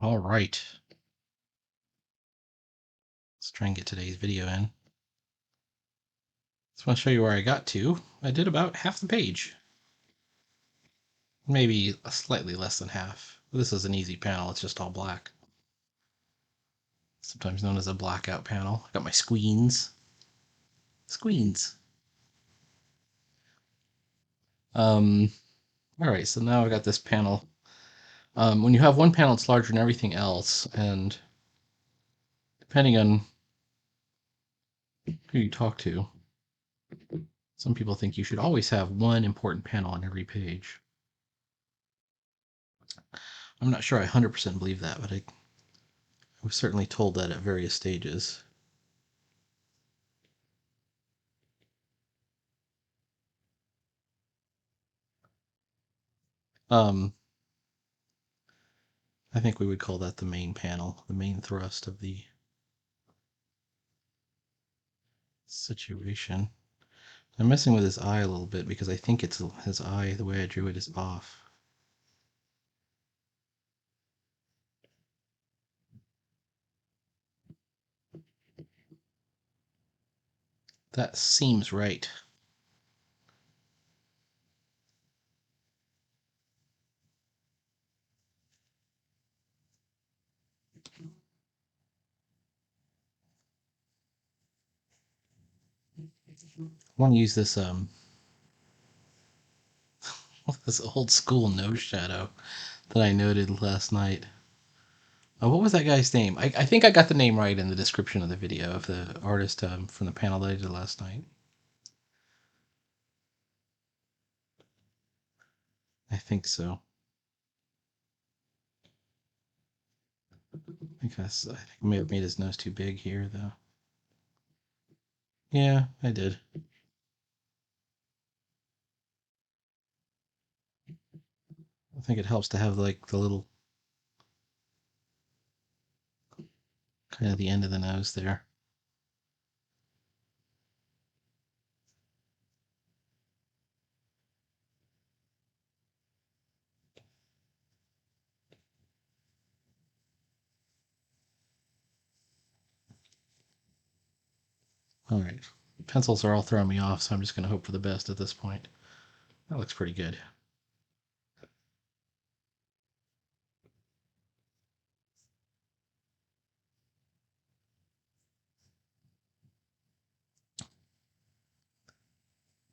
All right, let's try and get today's video in. Just want to show you where I got to. I did about half the page. Maybe slightly less than half. This is an easy panel, it's just all black. Sometimes known as a blackout panel. I got my squeens. Squeens. Um, all right, so now I got this panel. When you have one panel, it's larger than everything else, and depending on who you talk to, some people think you should always have one important panel on every page. I'm not sure I 100% believe that, but I was certainly told that at various stages. Um, I think we would call that the main panel, the main thrust of the situation. I'm messing with his eye a little bit because I think it's his eye, the way I drew it is off. That seems right. I want to use this this old school nose shadow that I noted last night. What was that guy's name? I think I got the name right in the description of the video of the artist from the panel that I did last night. I think so. I think I may have made his nose too big here, though. Yeah, I did. I think it helps to have like the little kind of the end of the nose there. All right. Pencils are all throwing me off, so I'm just going to hope for the best at this point. That looks pretty good.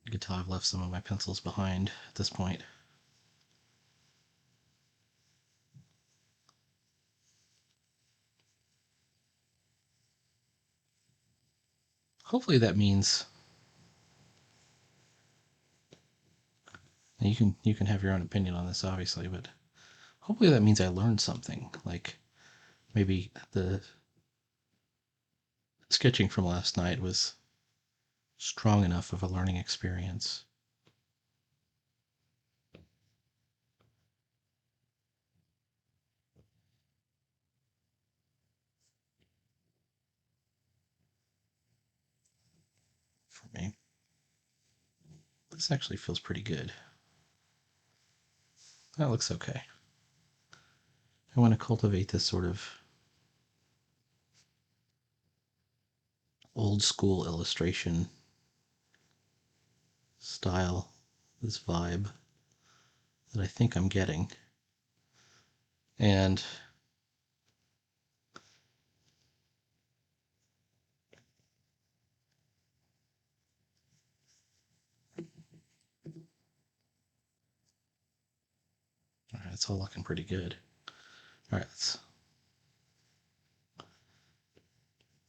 You can tell I've left some of my pencils behind at this point. Hopefully that means you can have your own opinion on this, obviously, but hopefully that means I learned something. Like maybe the sketching from last night was strong enough of a learning experience. For me. This actually feels pretty good. That looks okay. I want to cultivate this sort of old school illustration style, this vibe that I think I'm getting. And all right, it's all looking pretty good. All right, let's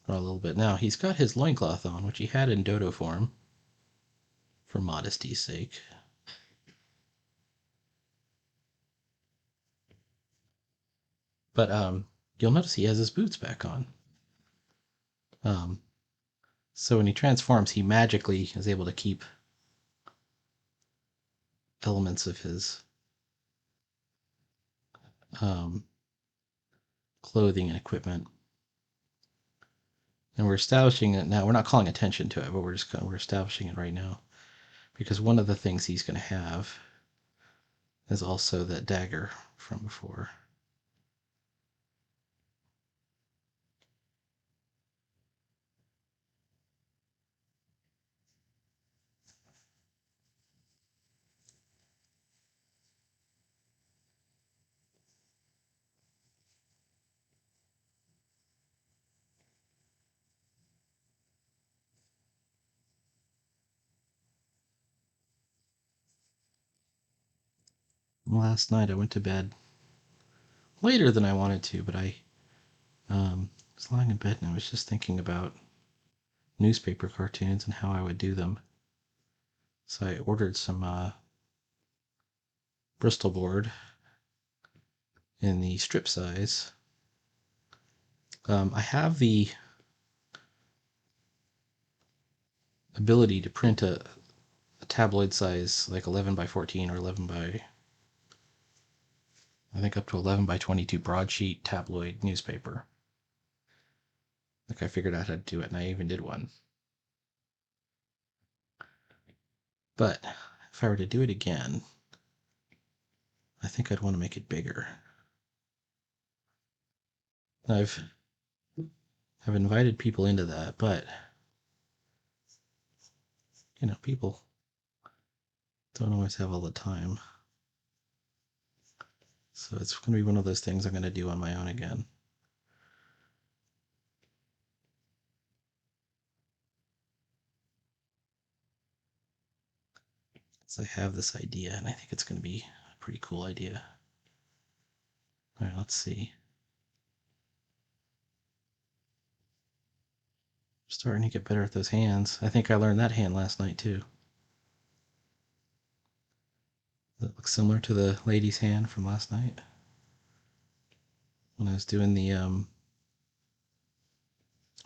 draw a little bit. Now, he's got his loincloth on, which he had in dodo form, for modesty's sake. But you'll notice he has his boots back on. Um, so when he transforms, he magically is able to keep elements of his um, clothing and equipment. And we're establishing it now. We're not calling attention to it, but we're establishing it right now, because one of the things he's going to have is also that dagger from before. Last night I went to bed later than I wanted to, but I was lying in bed and I was just thinking about newspaper cartoons and how I would do them. So I ordered some Bristol board in the strip size. I have the ability to print a tabloid size, like 11 by 14 or 11 by, I think up to 11 by 22 broadsheet tabloid newspaper. Like I figured out how to do it, and I even did one. But if I were to do it again, I think I'd want to make it bigger. I've invited people into that, but people don't always have all the time. So it's going to be one of those things I'm going to do on my own again. So I have this idea, and I think it's going to be a pretty cool idea. All right, let's see. Starting to get better at those hands. I think I learned that hand last night too. That looks similar to the lady's hand from last night when I was doing the oh,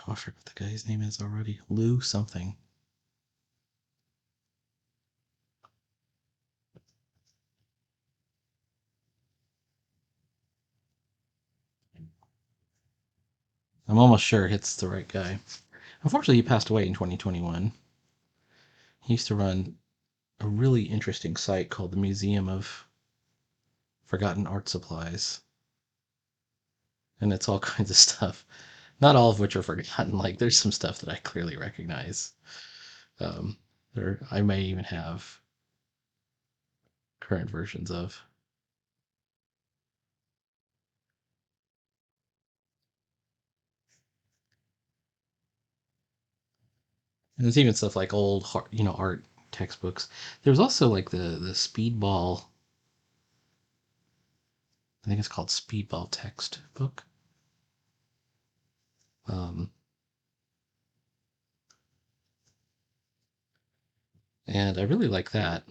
I forget what the guy's name is already. Lou something. I'm almost sure it's the right guy. Unfortunately, he passed away in 2021. He used to run a really interesting site called the Museum of Forgotten Art Supplies. And it's all kinds of stuff. Not all of which are forgotten. Like there's some stuff that I clearly recognize. Um, I may even have current versions of. And there's even stuff like old, art textbooks. There's also like the Speedball. I think it's called Speedball textbook. Um, and I really like that.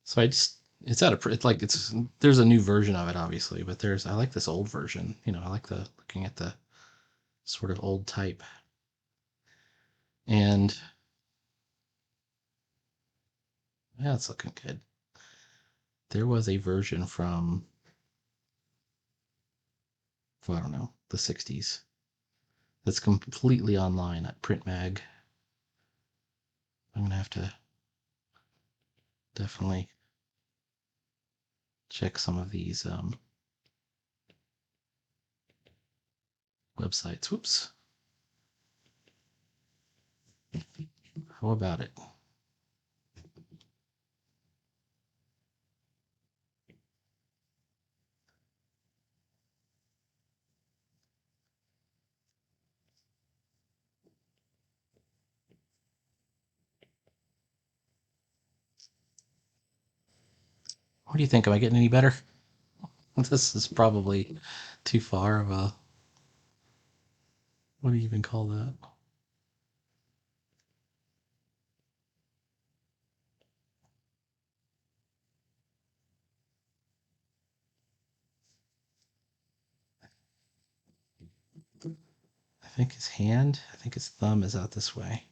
So it's there's a new version of it obviously, but I like this old version. I like the looking at the sort of old type. And yeah, it's looking good. There was a version from, I don't know, the 60s that's completely online at Print Mag. I'm gonna have to definitely check some of these websites. Whoops. How about it? What do you think? Am I getting any better? This is probably too far of a, what do you even call that? I think his thumb is out this way.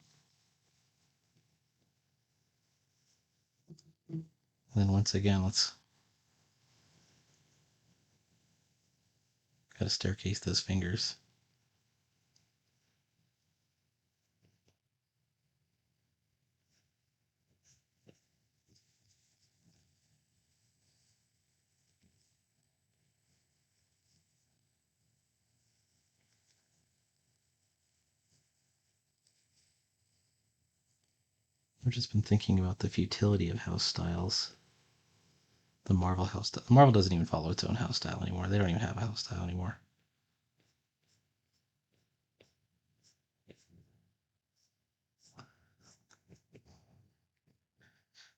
And then once again, let's gotta staircase those fingers. I've just been thinking about the futility of house styles. The Marvel house style. Marvel doesn't even follow its own house style anymore. They don't even have a house style anymore.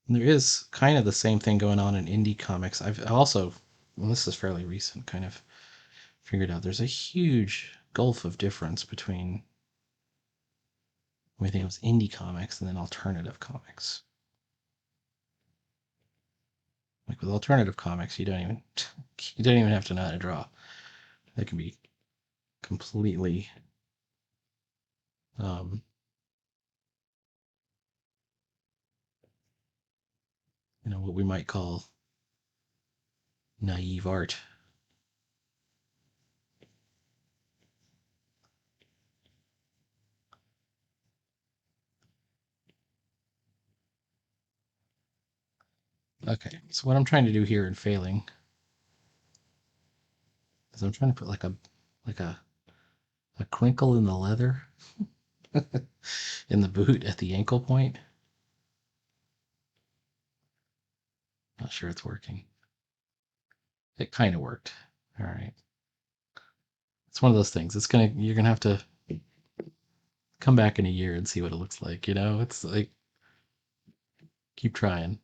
And there is kind of the same thing going on in indie comics. I've also, well, this is fairly recent, kind of figured out there's a huge gulf of difference between when I think it was indie comics and then alternative comics. Like with alternative comics, you don't even have to know how to draw. They can be completely um, what we might call naive art. Okay, so what I'm trying to do here and failing is I'm trying to put like a crinkle in the leather in the boot at the ankle point. Not sure it's working. It kind of worked. All right. It's one of those things. You're gonna have to come back in a year and see what it looks like. It's like keep trying.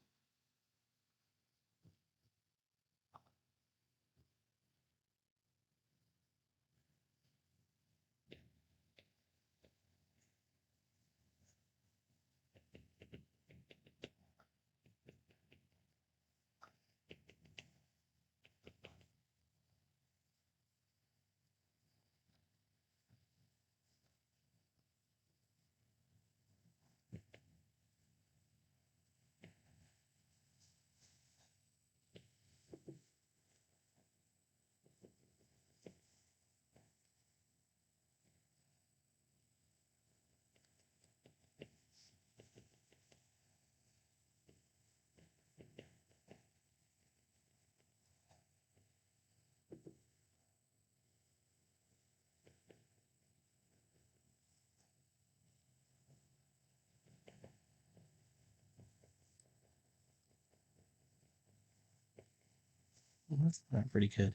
That's not pretty good.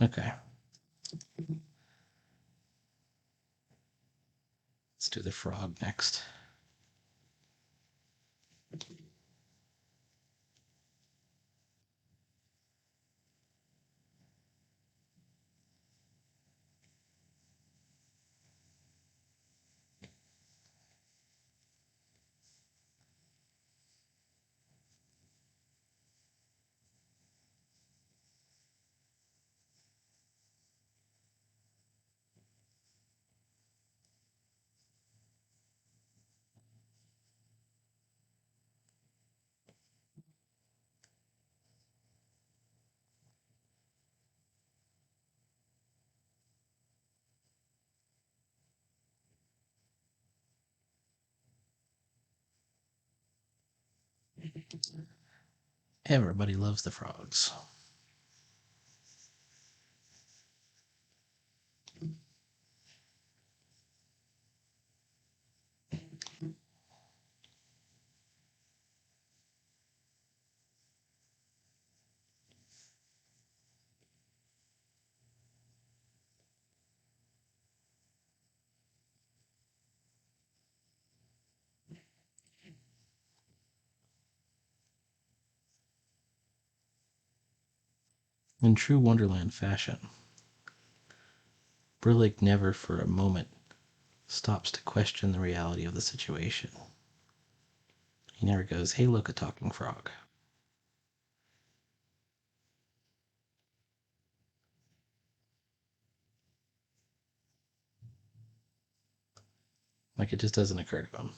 Okay, let's do the frog next. Everybody loves the frogs. In true Wonderland fashion, Brillig never for a moment stops to question the reality of the situation. He never goes, "Hey, look, a talking frog." Like it just doesn't occur to him.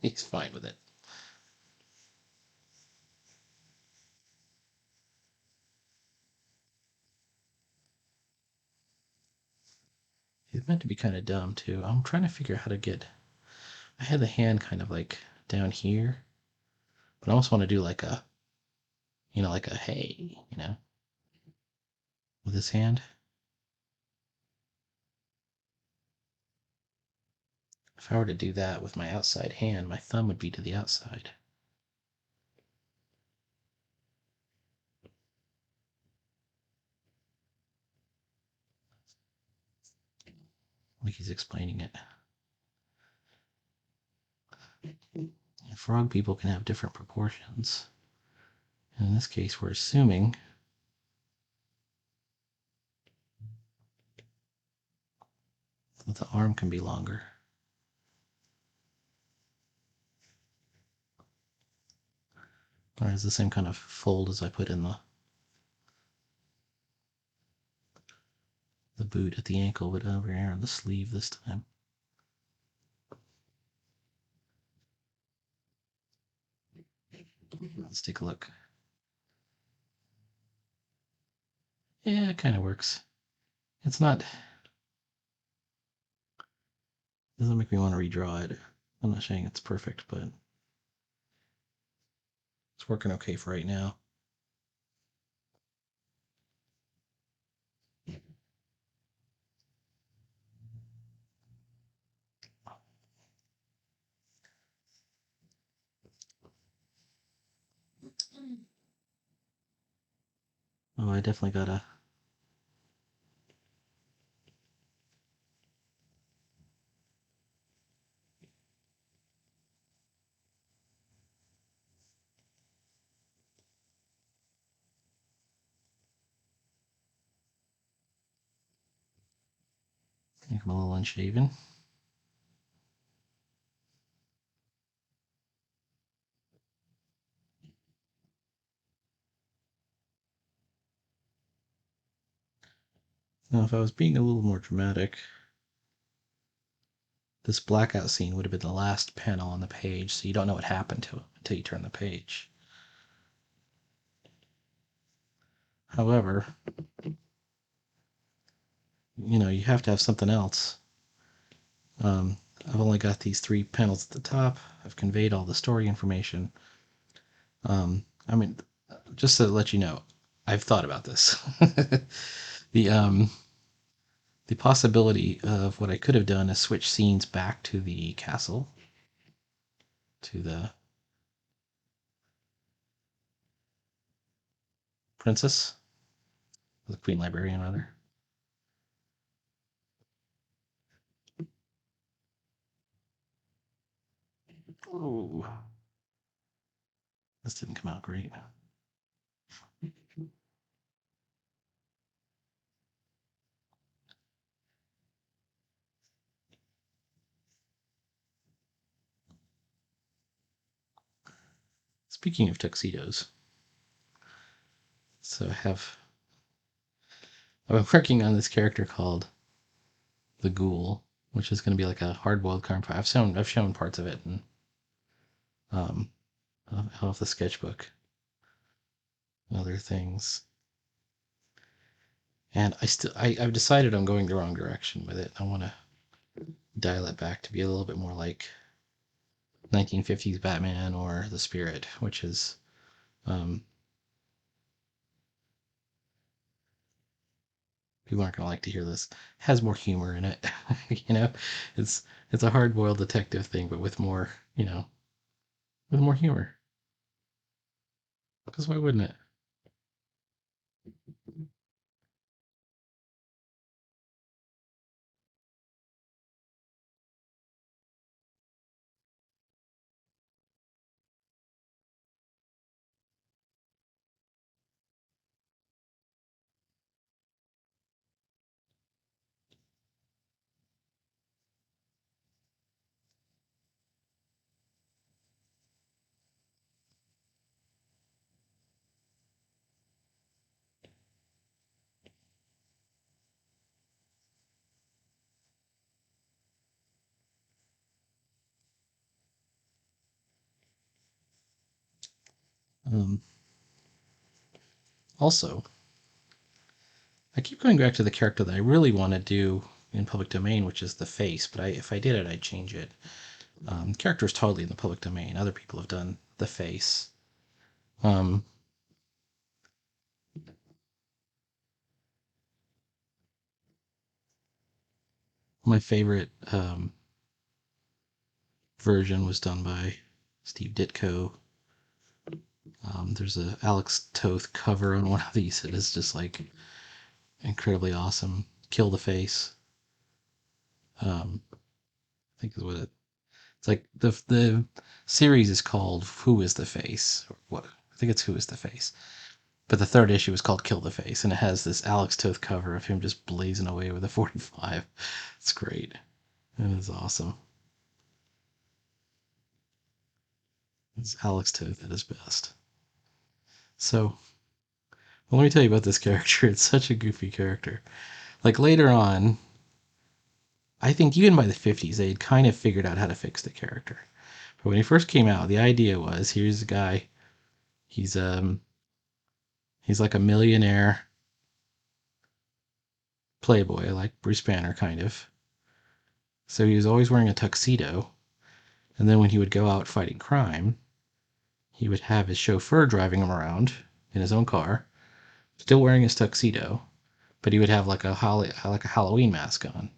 He's fine with it. He's meant to be kind of dumb too. I'm trying to figure out how to get. I had the hand kind of like down here, but I almost want to do like a hey, with his hand. If I were to do that with my outside hand, my thumb would be to the outside. Like he's explaining it. Frog people can have different proportions. And in this case, we're assuming that the arm can be longer. Or is the same kind of fold as I put in the boot at the ankle, but over here on the sleeve this time. Let's take a look. Yeah, it kind of works. It's not, doesn't make me want to redraw it. I'm not saying it's perfect, but it's working okay for right now. Oh, I definitely gotta make them a little unshaven. Now, if I was being a little more dramatic, this blackout scene would have been the last panel on the page, so you don't know what happened to it until you turn the page. However, you have to have something else. I've only got these 3 panels at the top. I've conveyed all the story information. I mean, just to let you know, I've thought about this. the the possibility of what I could have done is switch scenes back to the castle, to the princess, the queen librarian rather. Ooh, this didn't come out great. Speaking of tuxedos, so I've been working on this character called the Ghoul, which is going to be like a hard-boiled crime fighter. I've shown parts of it and um, off the sketchbook, and other things, and I've decided I'm going the wrong direction with it. I want to dial it back to be a little bit more like 1950s Batman or The Spirit, which is um, people aren't gonna like to hear this. Has more humor in it. you know, it's it's a hard-boiled detective thing, but with more with more humor. Because why wouldn't it? Um, Also, I keep going back to the character that I really want to do in public domain, which is the face. But if I did it, I'd change it. Character is totally in the public domain. Other people have done the face. Um, my favorite version was done by Steve Ditko. There's a Alex Toth cover on one of these. It is just like incredibly awesome. Kill the face. I think is what it. It's like the series is called Who is the Face? Or what? I think it's Who is the Face. But the third issue is called Kill the Face, and it has this Alex Toth cover of him just blazing away with a 45. It's great. It is awesome. It's Alex Toth at his best. So, well, let me tell you about this character. It's such a goofy character. Like later on, I think even by the 50s, they had kind of figured out how to fix the character. But when he first came out, the idea was here's a guy. He's he's like a millionaire playboy, like Bruce Banner kind of. So he was always wearing a tuxedo, and then when he would go out fighting crime, he would have his chauffeur driving him around in his own car, still wearing his tuxedo, but he would have like a Halloween mask on,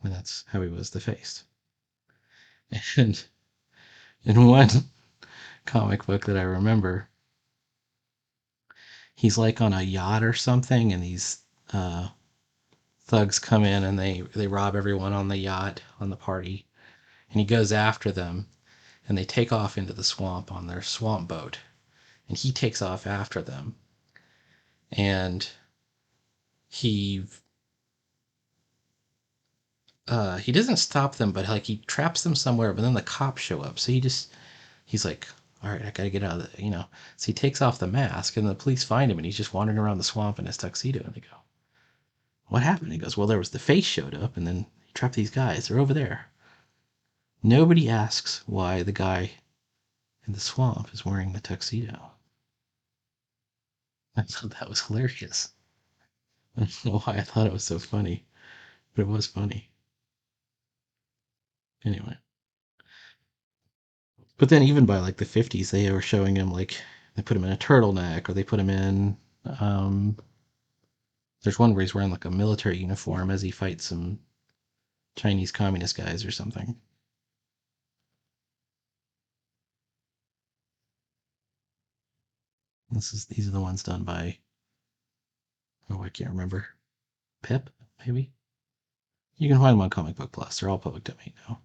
and that's how he was the Face. And in one comic book that I remember, he's like on a yacht or something, and these uh, thugs come in and they rob everyone on the yacht on the party, and he goes after them, and they take off into the swamp on their swamp boat, and he takes off after them, and he he doesn't stop them, but like he traps them somewhere, but then the cops show up, so he's like, all right, I gotta get out of the, so he takes off the mask, and the police find him, and he's just wandering around the swamp in his tuxedo, and they go, what happened? He goes, well, there was the Face showed up, and then he trapped these guys, they're over there. Nobody asks why the guy in the swamp is wearing the tuxedo. I thought that was hilarious. I don't know why I thought it was so funny, but it was funny. Anyway, but then even by like the 50s, they were showing him like they put him in a turtleneck, or they put him in. Um, there's one where he's wearing like a military uniform as he fights some Chinese communist guys or something. These are the ones done by, oh, I can't remember. Pip, maybe. You can find them on Comic Book Plus. They're all public domain now.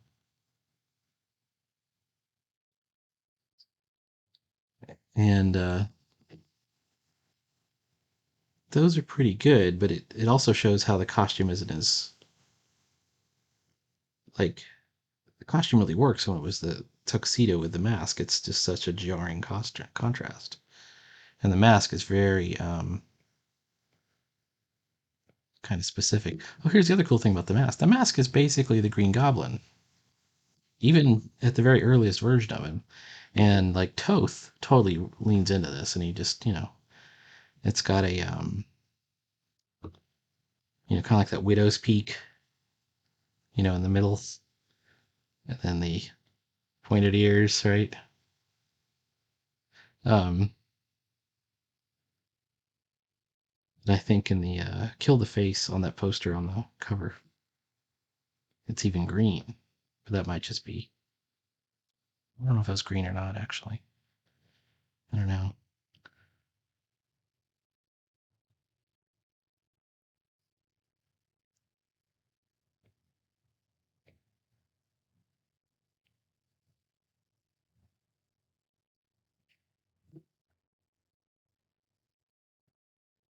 And those are pretty good, but it also shows how the costume isn't as like the costume really works when it was the tuxedo with the mask. It's just such a jarring contrast, and the mask is very kind of specific. Oh, here's the other cool thing about the mask. The mask is basically the Green Goblin, even at the very earliest version of him. And like Toth totally leans into this, and he just it's got a kind of like that widow's peak, in the middle, and then the pointed ears, right? Um, and I think in the Kill the Face on that poster on the cover, it's even green. But that might just be, I don't know if it was green or not, actually. I don't know.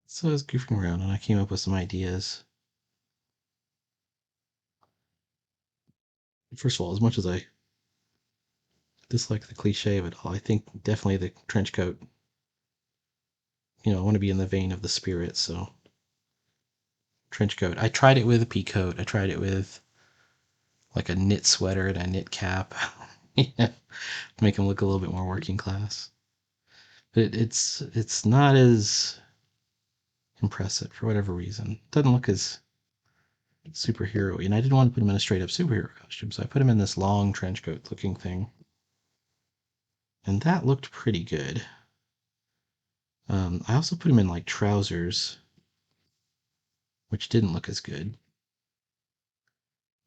So I was goofing around and I came up with some ideas. First of all, as much as I dislike the cliche of it all, I think definitely the trench coat, I want to be in the vein of the spirit, so trench coat. I tried it with a pea coat. I tried it with like a knit sweater and a knit cap. Yeah, make him look a little bit more working class. But it's not as impressive for whatever reason. It doesn't look as superhero-y, and I didn't want to put him in a straight up superhero costume, so I put him in this long trench coat looking thing, and that looked pretty good. I also put him in like trousers, which didn't look as good.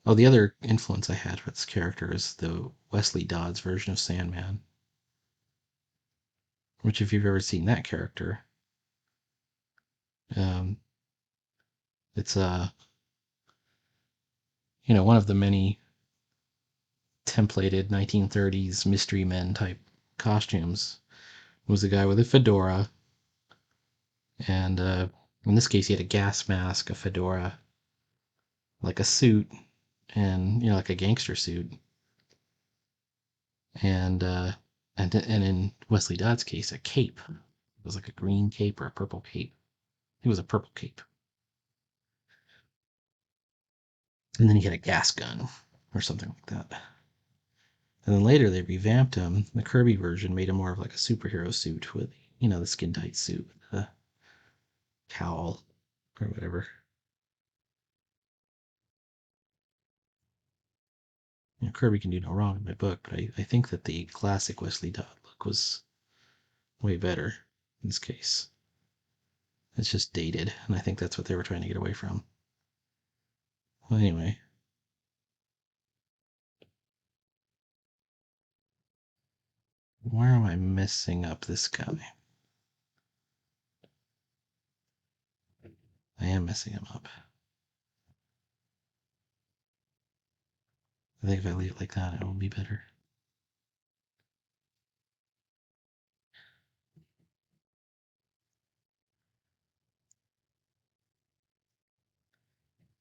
Oh, the other influence I had for this character is the Wesley Dodds version of Sandman, which if you've ever seen that character, um, it's one of the many templated 1930s mystery men type costumes was a guy with a fedora, and in this case, he had a gas mask, a fedora, like a suit, and like a gangster suit, and and in Wesley Dodd's case, a cape. It was like a green cape or a purple cape. It was a purple cape, and then he had a gas gun or something like that. And then later they revamped him. The Kirby version made him more of like a superhero suit with, the skin tight suit, the cowl or whatever. Kirby can do no wrong in my book, but I think that the classic Wesley Dodd look was way better in this case. It's just dated, and I think that's what they were trying to get away from. Well, anyway, where am I messing up this guy? I am messing him up. I think if I leave it like that, it will be better.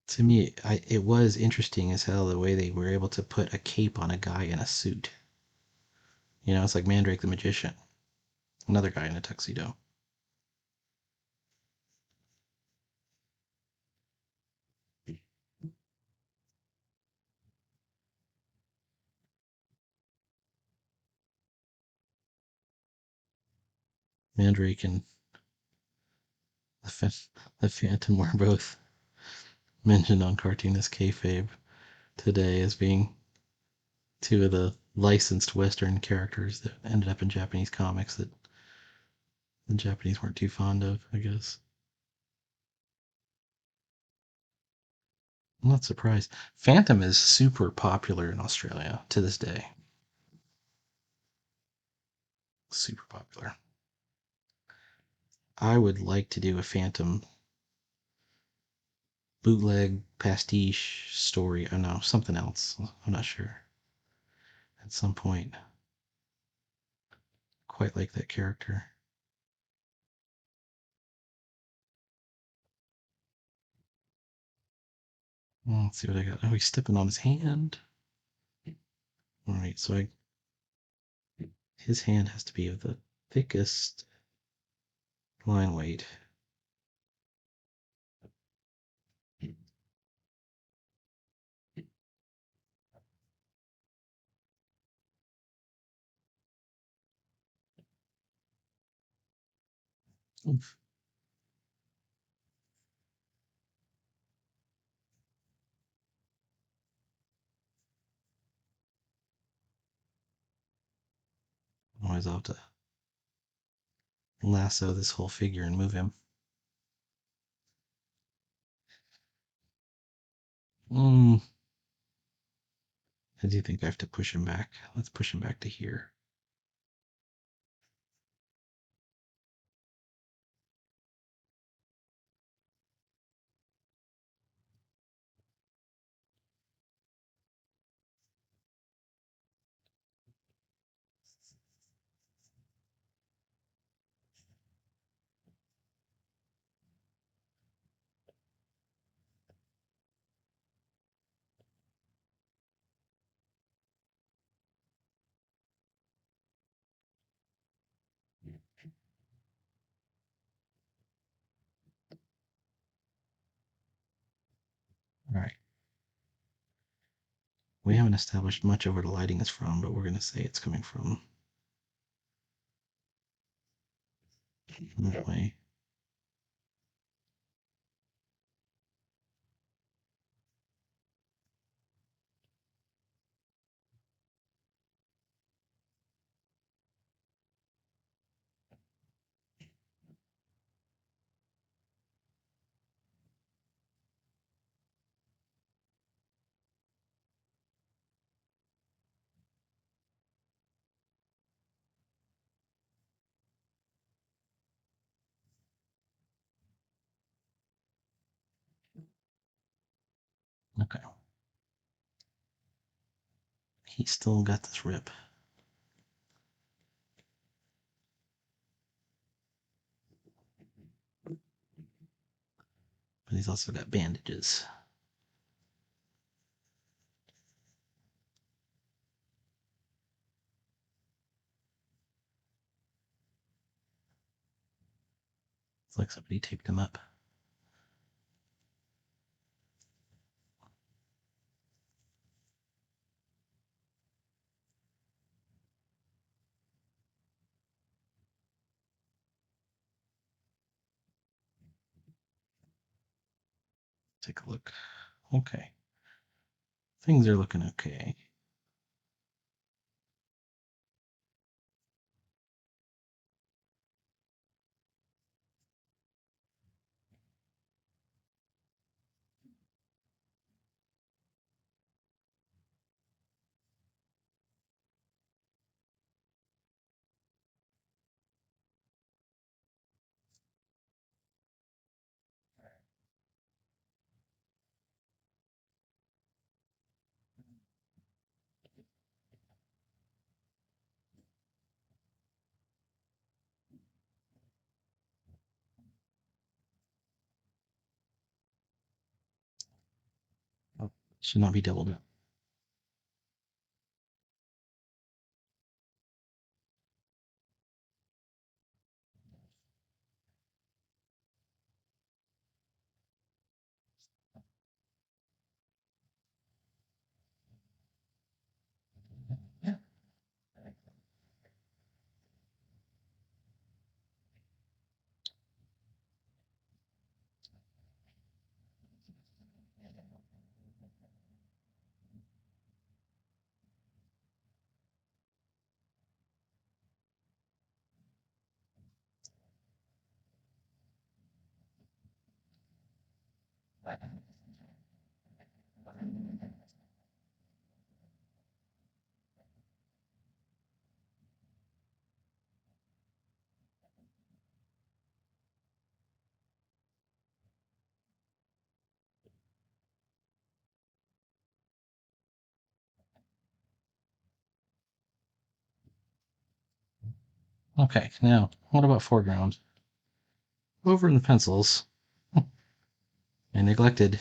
To me, it was interesting as hell the way they were able to put a cape on a guy in a suit. It's like Mandrake the Magician, another guy in a tuxedo. Mandrake and the, the Phantom were both mentioned on Cartoonist Kayfabe today as being two of the licensed Western characters that ended up in Japanese comics that the Japanese weren't too fond of, I guess. I'm not surprised. Phantom is super popular in Australia to this day. Super popular. I would like to do a Phantom bootleg pastiche story. Oh no, something else. I'm not sure. At some point, quite like that character. Let's see what I got. Oh, he's stepping on his hand. All right, so his hand has to be of the thickest line weight. Oof. Otherwise, I'll have to lasso this whole figure and move him. Mm, I do think I have to push him back. Let's push him back to here. All right. We haven't established much of where the lighting is from, but we're going to say it's coming from that way. Okay. He's still got this rip. But he's also got bandages. It's like somebody taped him up. Take a look. Okay. Things are looking okay. Oh, should not be doubled up. Okay, now, what about foreground? Over in the pencils, I neglected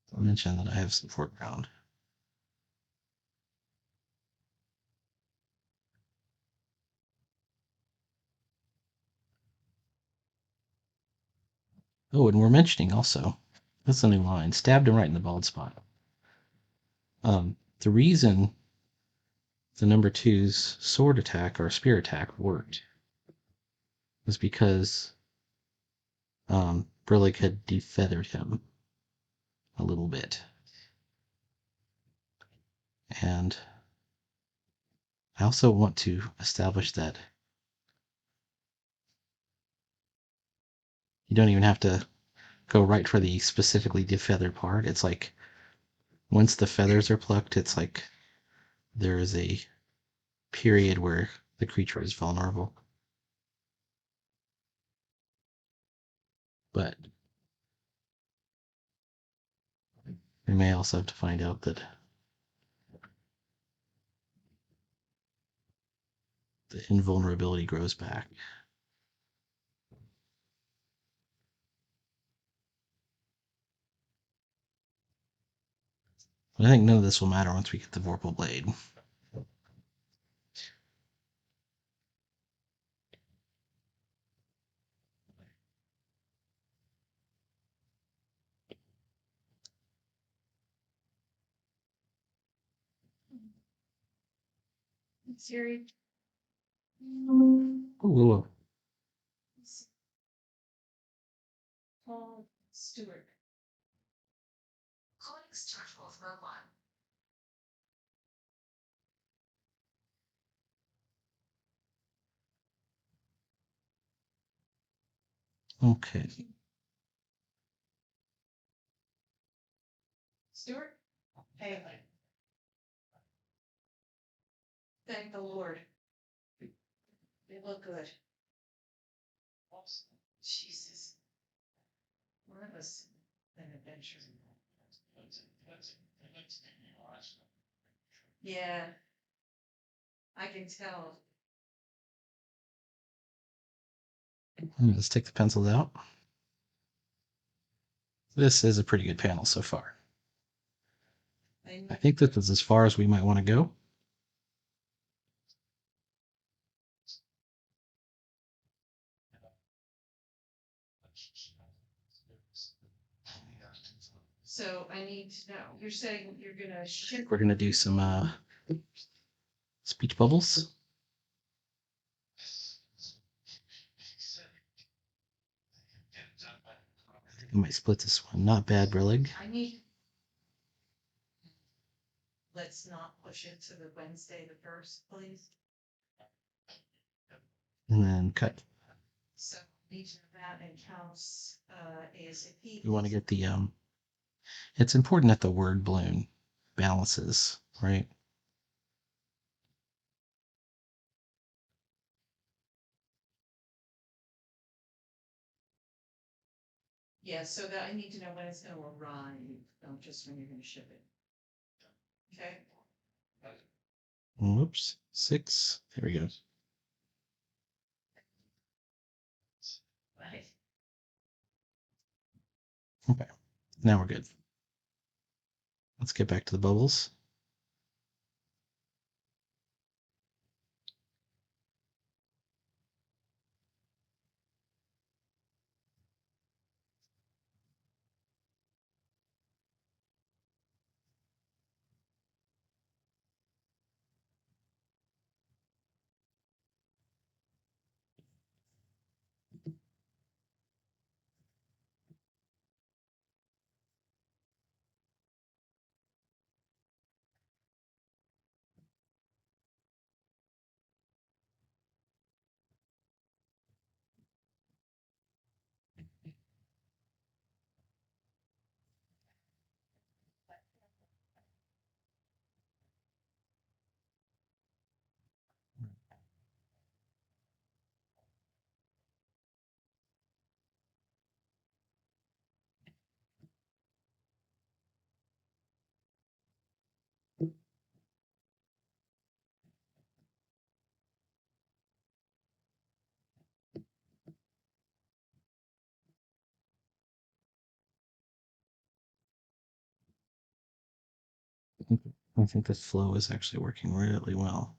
to mention that I have some foreground. Oh, and we're mentioning also, that's a new line, stabbed him right in the bald spot. The reason the number two's sword attack or spear attack worked was because Brillig had defeathered him a little bit. And I also want to establish that you don't even have to go right for the specifically defeathered part. It's like once the feathers are plucked, it's like there is a period where the creature is vulnerable. But we may also have to find out that the invulnerability grows back. But I think none of this will matter once we get the Vorpal Blade. Siri. Ooh, Call Stewart. Calling Stewart Wolf Mobile. okay. Stewart? Hey. Thank the Lord. They look good. Jesus. One of us an adventure. Yeah, I can tell. Let's take the pencils out. This is a pretty good panel so far. I think this is as far as we might want to go. So I need to know, you're saying you're gonna ship. We're going to do some speech bubbles. I might split this one. Not bad, Brillig. Let's not push it to the Wednesday the 1st, please. And then cut. So Legion of that and counts ASAP. We want to get the it's important that the word balloon balances, right? Yeah, so that I need to know when it's gonna arrive, not just when you're gonna ship it. Okay? Whoops. 6. There we go. Right. Okay. Now we're good. Let's get back to the bubbles. I think this flow is actually working really well.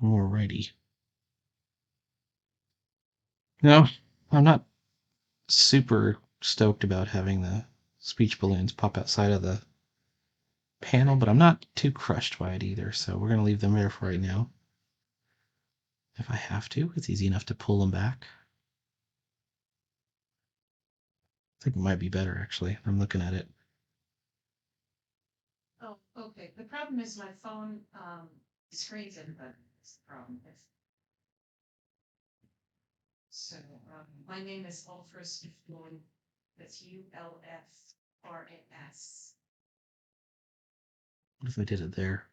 Alrighty. No, I'm not super stoked about having the speech balloons pop outside of the panel, but I'm not too crushed by it either, so we're going to leave them there for right now. If I have to, it's easy enough to pull them back. I think it might be better, actually. I'm looking at it. Oh, okay. The problem is my phone screens everybody. That's the problem. So my name is Ulfris Floyd. That's ULFRAS. What if I did it there?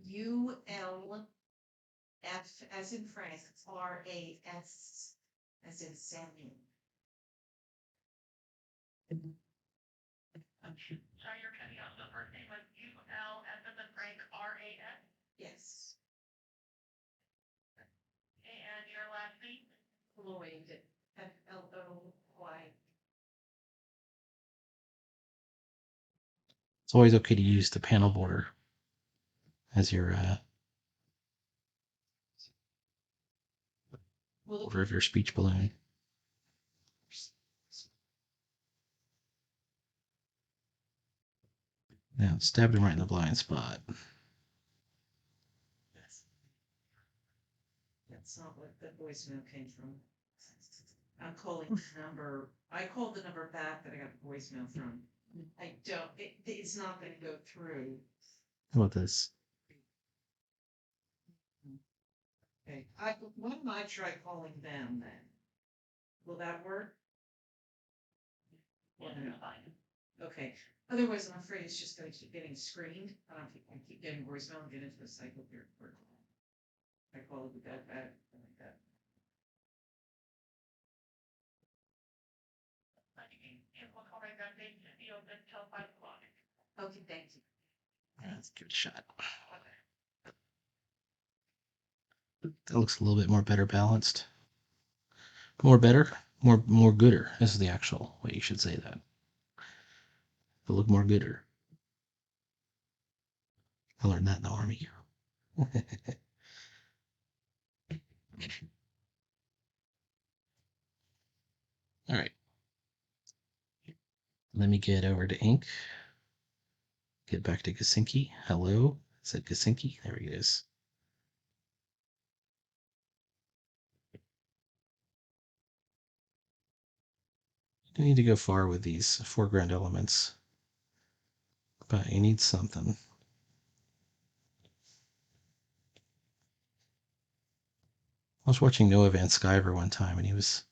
ULF as in France, RAS as in Samuel. Sorry, you're cutting out. The first name was UL as in Frank RAS? Yes. And your last name? Floyd. FLOY. It's always okay to use the panel border as your border of your speech balloon. Now, stabbed him right in the blind spot. That's not what the voicemail came from. I'm calling the number, I called the number back that I got the voicemail from. I don't, it's not gonna go through. How about this? Okay, why don't I try calling them then? Will that work? Well, no. Okay, otherwise I'm afraid it's just gonna keep getting screened. I don't think I keep getting voicemail and get into the cycle here. I call it that back, like that. Okay, thank you. Let's give it a shot. That looks a little bit more better balanced. More better? More gooder. This is the actual way you should say that. It'll look more gooder. I learned that in the army. All right. Let me get over to ink. Get back to Gasinki. Hello. Is that Gasinki? There he is. You don't need to go far with these foreground elements, but you need something. I was watching Noah Van Sciver one time, and he was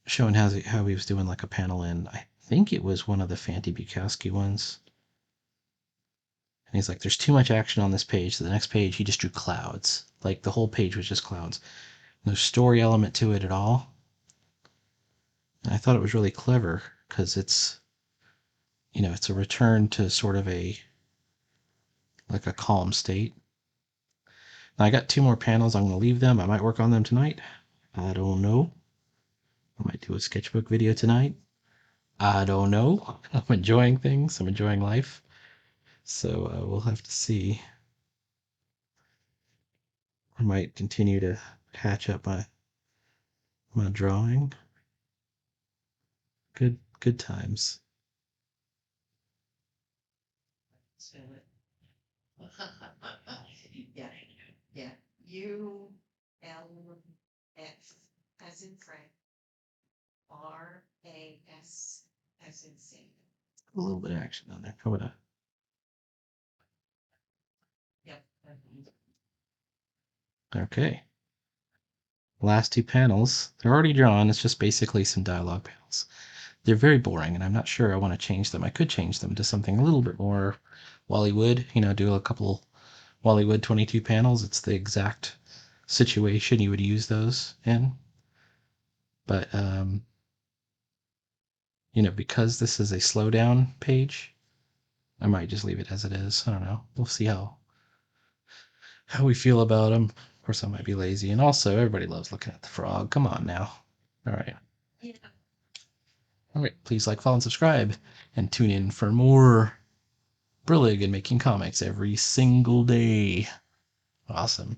showing how he was doing like a panel in, I think it was one of the Fanty Bukowski ones. And he's like, there's too much action on this page. So the next page, he just drew clouds. Like the whole page was just clouds. No story element to it at all. And I thought it was really clever because it's, it's a return to sort of like a calm state. Now I got 2 more panels. I'm going to leave them. I might work on them tonight. I don't know. I might do a sketchbook video tonight. I don't know. I'm enjoying things. I'm enjoying life. So we'll have to see. I might continue to hatch up my drawing. Good times. Spell it. Yeah, yeah. U L F as in Frank. RAS as in Sam. A little bit of action on there. How about Yep. okay. Last 2 panels. They're already drawn. It's just basically some dialogue panels. They're very boring, and I'm not sure I want to change them. I could change them to something a little bit more Wally Wood, do a couple Wally Wood 22 panels. It's the exact situation you would use those in. But, because this is a slowdown page, I might just leave it as it is. I don't know. We'll see how we feel about them. Of course, I might be lazy. And also, everybody loves looking at the frog. Come on now. All right. Yeah. All right. Please like, follow, and subscribe. And tune in for more Brillig and making comics every single day. Awesome.